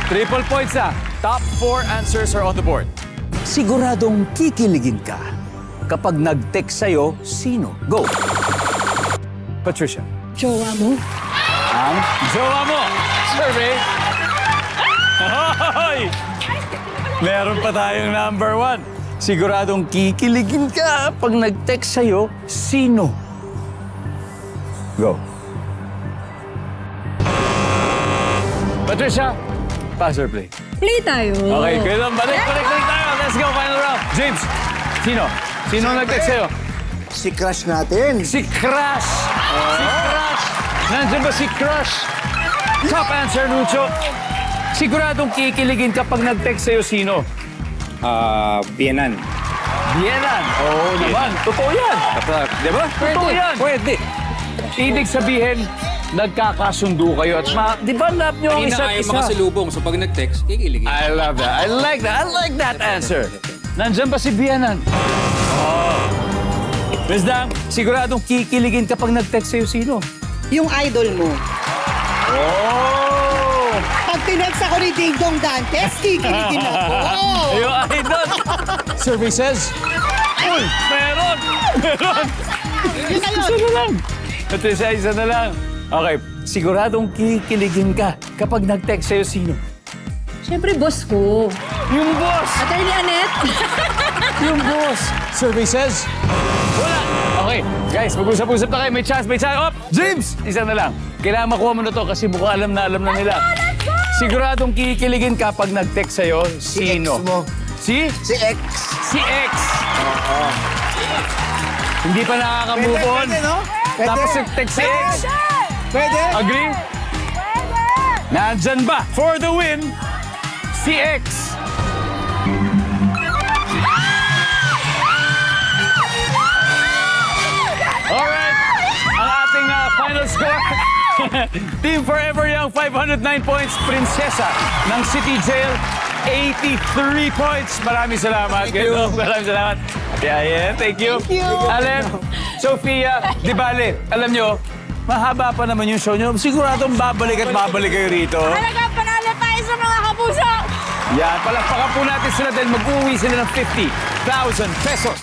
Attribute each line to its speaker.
Speaker 1: Triple points na. Top 4 answers are on the board.
Speaker 2: Siguradong kikiligin ka kapag nag-text sa'yo, sino? Go!
Speaker 1: Patricia.
Speaker 3: Jowa mo?
Speaker 1: Ang jowa mo. Survey. Hoy! Meron pa tayong number 1.
Speaker 2: Siguradong kikiligin ka pag nag-text sa'yo, sino? Go!
Speaker 1: Patricia. Pass or play?
Speaker 3: Play tayo.
Speaker 1: Okay, good lang. Balik tayo. Let's go, final round. James, sino? Sino ang nag-text sa'yo?
Speaker 4: Si crush natin.
Speaker 1: Si Crush! Si Crush! Nandiyan ba si Crush? Top answer, Lucho. Siguradong kikiligin kapag nag-text sa'yo, sino?
Speaker 5: Bienan.
Speaker 1: Bienan. Oo naman. Totoo yan. Di ba? Totoo yan.
Speaker 2: Pwede!
Speaker 1: Ibig sabihin, nagkakasundo kayo at di ba love nyo ang
Speaker 5: Kanina
Speaker 1: isa't
Speaker 5: ayaw
Speaker 1: isa?
Speaker 5: makasalubong, so pag nag-text, kikiligin.
Speaker 1: I love that. I like that. I like that answer. Nandiyan ba si Bienan? Oh. Miss Dang, siguradong kikiligin kapag nag-text sa'yo, sino?
Speaker 6: Yung idol mo.
Speaker 1: Oh!
Speaker 6: Pag tinext ako ni Ding Dong Dantes, kikiligin ako.
Speaker 1: Yung idol!
Speaker 2: Survey says,
Speaker 1: Uy! Meron! Meron!
Speaker 6: Yun na yun.
Speaker 1: Isa na lang. Patricia, isa na lang. Okay, siguradong kikiligin ka kapag nag-text sa'yo, sino?
Speaker 3: Siyempre, boss ko.
Speaker 1: Yung boss!
Speaker 3: Attorney Annette.
Speaker 1: Yung boss!
Speaker 2: survey says,
Speaker 1: Wala! Okay, guys, mag-usap-usap na kayo. May chance, may chance. Op! James! Isa na lang. Kailangan makuha mo na to kasi mukhang alam na nila. Siguradong kikiligin kapag nag-text sa'yo, sino?
Speaker 4: Ex mo.
Speaker 1: Si?
Speaker 4: Si X.
Speaker 1: Si X! Hindi pa nakaka-move on.
Speaker 4: Pwede, no? Pwede.
Speaker 1: Tapos nag-text si X.
Speaker 4: Pwede?
Speaker 1: Agree? Nandyan ba for the win si X? Alright, ang ating final score. Team Forever Young, 509 points. Prinsesa ng City Jail, 83 points. Maraming salamat. Maraming salamat. Ayan, thank you.
Speaker 6: Thank you.
Speaker 1: Alem, Sofia, di bale, alam nyo, mahaba pa naman yung show nyo. Siguradong babalik at babalik kayo rito.
Speaker 3: Talaga, panalo tayo sa mga kapuso.
Speaker 1: Yan, palakpakan po natin sila dahil mag-uwi sila ng 50,000 pesos.